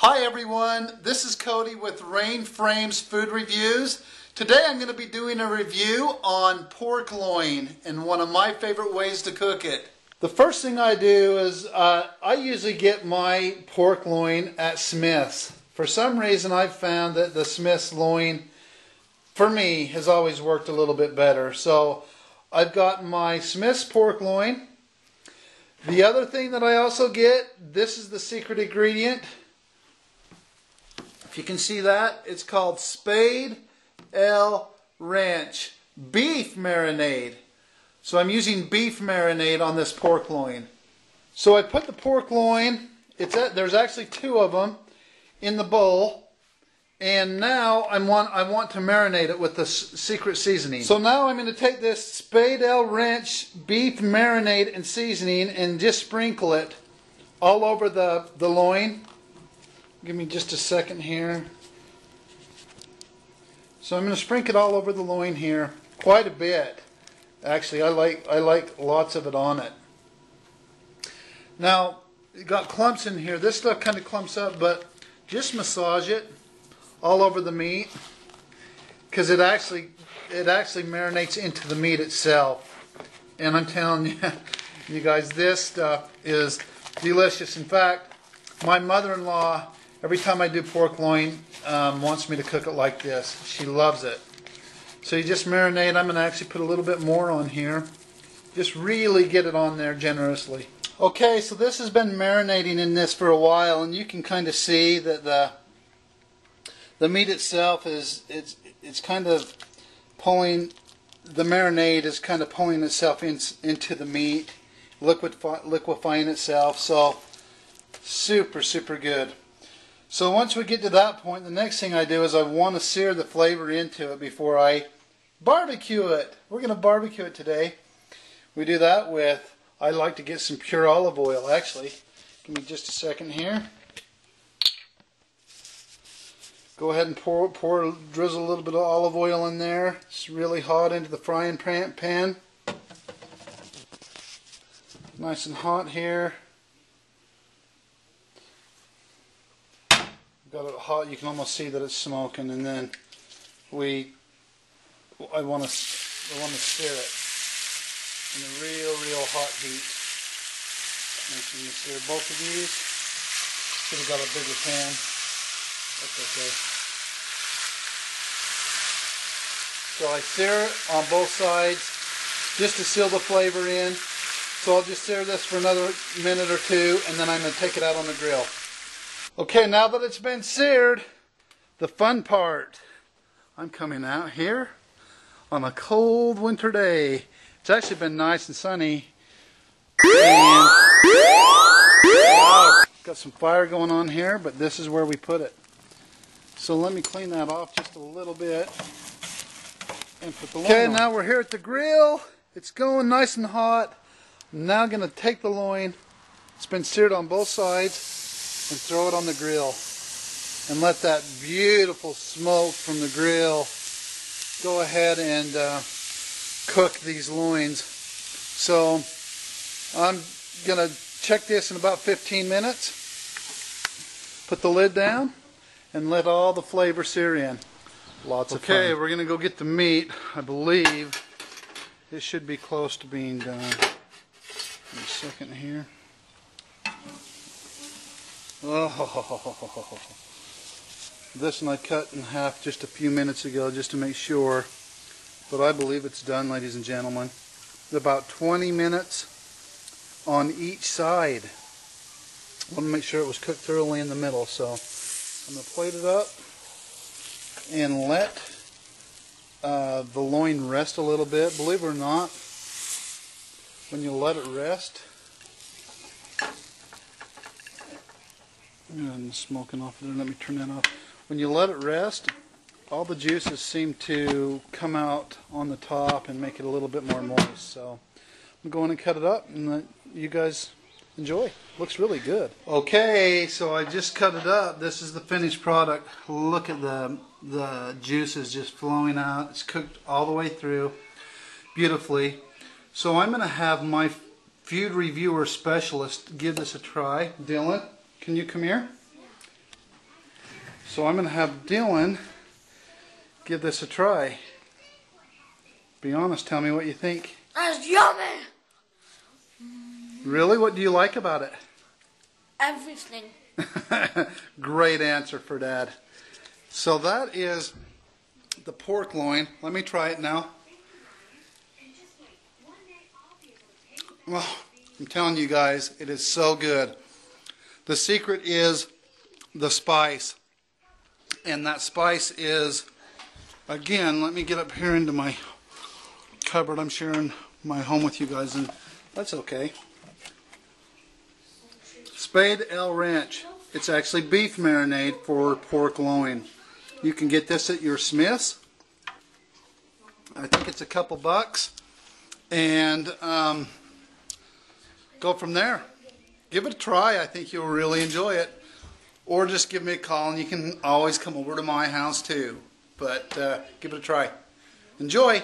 Hi everyone, this is Cody with Rain Frames Food Reviews. Today I'm going to be doing a review on pork loin and one of my favorite ways to cook it. The first thing I do is I usually get my pork loin at Smith's. For some reason I've found that the Smith's loin for me has always worked a little bit better. So I've got my Smith's pork loin. The other thing that I also get, this is the secret ingredient. If you can see that, it's called Spade L Ranch beef marinade. So I'm using beef marinade on this pork loin. So I put the pork loin, there's actually two of them, in the bowl. And now I want to marinate it with the secret seasoning. So now I'm going to take this Spade L Ranch beef marinade and seasoning and just sprinkle it all over the loin. Give me just a second here. So I'm going to sprinkle it all over the loin here, quite a bit. Actually, I like lots of it on it. Now, you got clumps in here. This stuff kind of clumps up, but just massage it all over the meat because it actually marinates into the meat itself. And I'm telling you, you guys, this stuff is delicious. In fact, my mother-in-law, every time I do pork loin, wants me to cook it like this. She loves it. So you just marinate. I'm going to actually put a little bit more on here. Just really get it on there generously. Okay, so this has been marinating in this for a while, and you can kind of see that the meat itself it's kind of pulling, the marinade is kind of pulling itself into the meat, liquefying itself. So super good. So once we get to that point, the next thing I do is I want to sear the flavor into it before I barbecue it. We're going to barbecue it today. We do that with, I like to get some pure olive oil actually. Give me just a second here. Go ahead and drizzle a little bit of olive oil in there. It's really hot into the frying pan. Nice and hot here. Got it hot, you can almost see that it's smoking, and then I want to sear it in a real hot heat. And you can sear both of these. Should have got a bigger pan. That's okay. So I sear it on both sides just to seal the flavor in. So I'll just sear this for another minute or two, and then I'm going to take it out on the grill. Okay, now that it's been seared, the fun part. I'm coming out here on a cold winter day. It's actually been nice and sunny. And wow, got some fire going on here, but this is where we put it. So let me clean that off just a little bit. And put the loin on. Okay, now we're here at the grill. It's going nice and hot. I'm now going to take the loin. It's been seared on both sides. And throw it on the grill and let that beautiful smoke from the grill go ahead and cook these loins. So I'm gonna check this in about 15 minutes, put the lid down and let all the flavor sear in. Lots of fun. Okay, we're gonna go get the meat. I believe this should be close to being done. Give me a second here. Oh, this one I cut in half just a few minutes ago just to make sure, but I believe it's done, ladies and gentlemen. About 20 minutes on each side. I want to make sure it was cooked thoroughly in the middle, so I'm going to plate it up and let the loin rest a little bit. Believe it or not, when you let it rest, and smoking off there. Let me turn that off. When you let it rest, all the juices seem to come out on the top and make it a little bit more moist. So I'm going to cut it up and let you guys enjoy. Looks really good. Okay, so I just cut it up. This is the finished product. Look at the juices just flowing out. It's cooked all the way through beautifully. So I'm going to have my food reviewer specialist give this a try. Dylan, can you come here? So I'm going to have Dylan give this a try. Be honest, tell me what you think. That's yummy! Really? What do you like about it? Everything. Great answer for Dad. So that is the pork loin. Let me try it now. Well, I'm telling you guys, it is so good. The secret is the spice. And that spice is, again, let me get up here into my cupboard. I'm sharing my home with you guys, and that's okay. Spade El Ranch. It's actually beef marinade for pork loin. You can get this at your Smith's. I think it's a couple bucks. And go from there. Give it a try. I think you'll really enjoy it. Or just give me a call, and you can always come over to my house too. But give it a try. Enjoy!